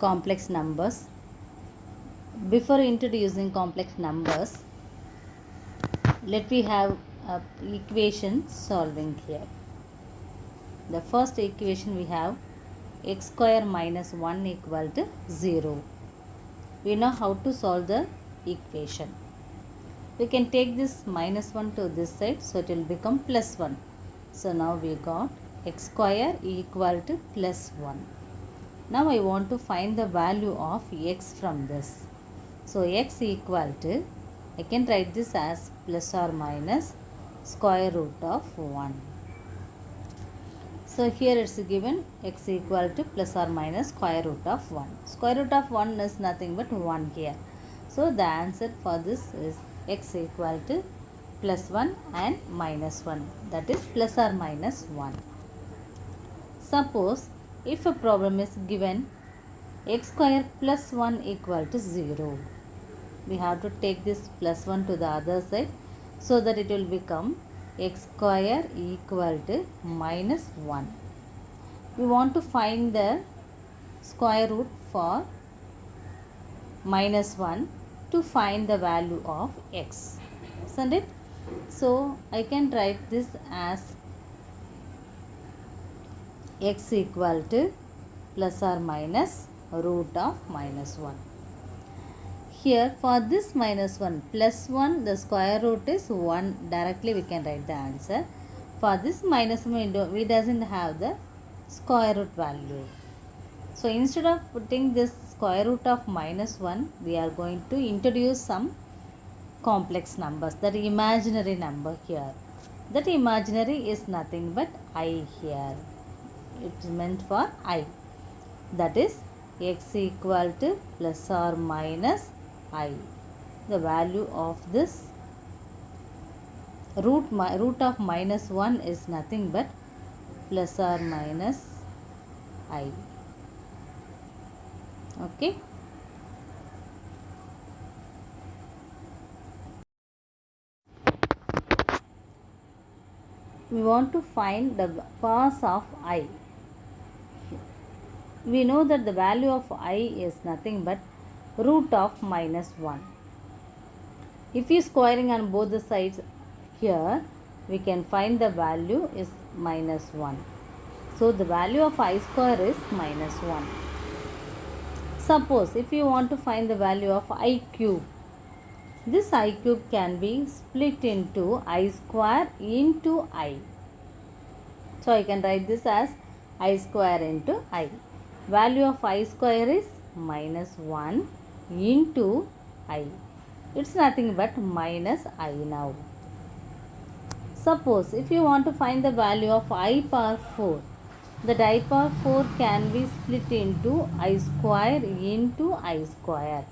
complex numbers. Before introducing complex numbers, let me have a equation solving here. The first equation we have x square minus 1 equal to 0. We know how to solve the equation. We can take this minus 1 to this side, so it will become plus 1. So now we got x square equal to plus 1. Now I want to find the value of x from this. So x equal to, I can write this as plus or minus square root of 1. So here it's given x equal to plus or minus square root of 1. Square root of 1 is nothing but 1 here. So the answer for this is x equal to plus 1 and minus 1. That is plus or minus 1. Suppose if a problem is given x square plus 1 equal to 0. We have to take this plus 1 to the other side so that it will become x square equal to minus 1. We want to find the square root for minus 1 to find the value of x, isn't it? So I can write this as x equal to plus or minus root of minus 1. Here for this minus 1 plus 1, the square root is 1. Directly we can write the answer. For this minus 1 we doesn't have the square root value. So instead of putting this square root of minus 1, we are going to introduce some complex numbers, that imaginary number here. That imaginary is nothing but I here. It is meant for I. That is x equal to plus or minus I. The value of this root of minus 1 is nothing but plus or minus I. Okay. We want to find the cos of I. We know that the value of I is nothing but root of minus 1. If you squaring on both the sides here, we can find the value is minus 1. So the value of I square is minus 1. Suppose if you want to find the value of I cube, this I cube can be split into I square into I. So I can write this as I square into I. Value of I square is minus 1 into I. It's nothing but minus I now. Suppose if you want to find the value of I power 4, the I power 4 can be split into I square into I square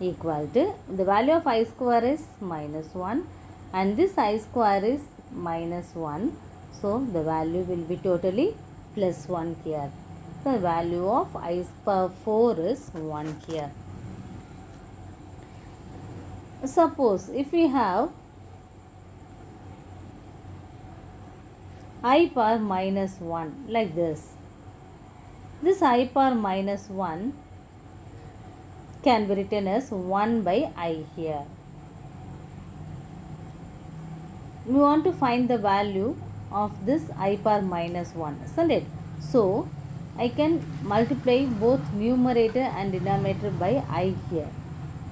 equal to, the value of I square is minus 1 and this I square is minus 1. So the value will be totally plus 1 here. So the value of I power 4 is 1 here. Suppose if we have I power minus 1 like this, this I power minus 1 can be written as 1 by I here. We want to find the value of this I power minus 1, isn't it? So I can multiply both numerator and denominator by I here.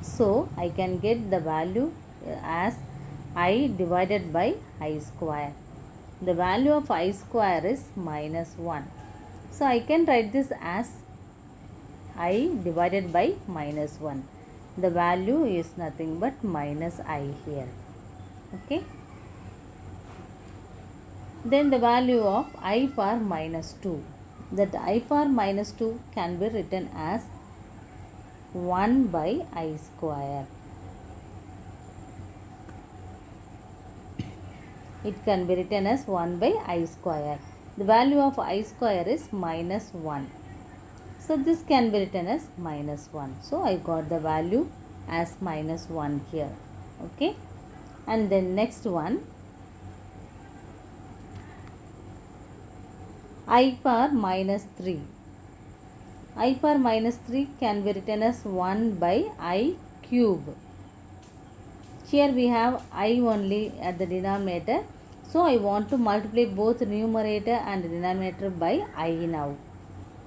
So I can get the value as I divided by I square. The value of I square is minus 1. So I can write this as I divided by minus 1. The value is nothing but minus I here. Okay. Then the value of I power minus 2. That I power minus 2 can be written as 1 by I square. It can be written as 1 by I square. The value of I square is minus 1. So this can be written as minus 1. So I got the value as minus 1 here. Okay. And then next one, I power minus 3. I power minus 3 can be written as 1 by I cube. Here we have I only at the denominator. So I want to multiply both numerator and denominator by I now.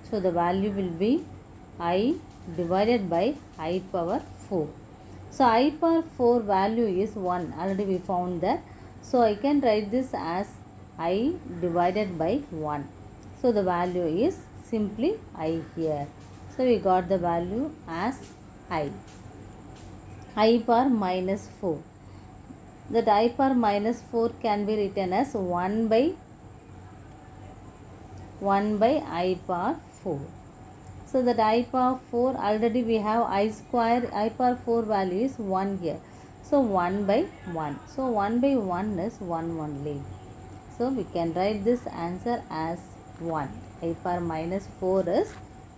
So the value will be I divided by I power 4. So I power 4 value is 1. Already we found that. So I can write this as I divided by 1. So the value is simply I here. So we got the value as I power minus 4. That I power minus 4 can be written as 1 by I power 4. So that I power 4, already we have I square, I power 4 value is 1 here. So 1 by 1. So 1 by 1 is 1 only. So we can write this answer as 1. I power minus 4 is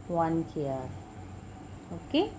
1 here. Okay.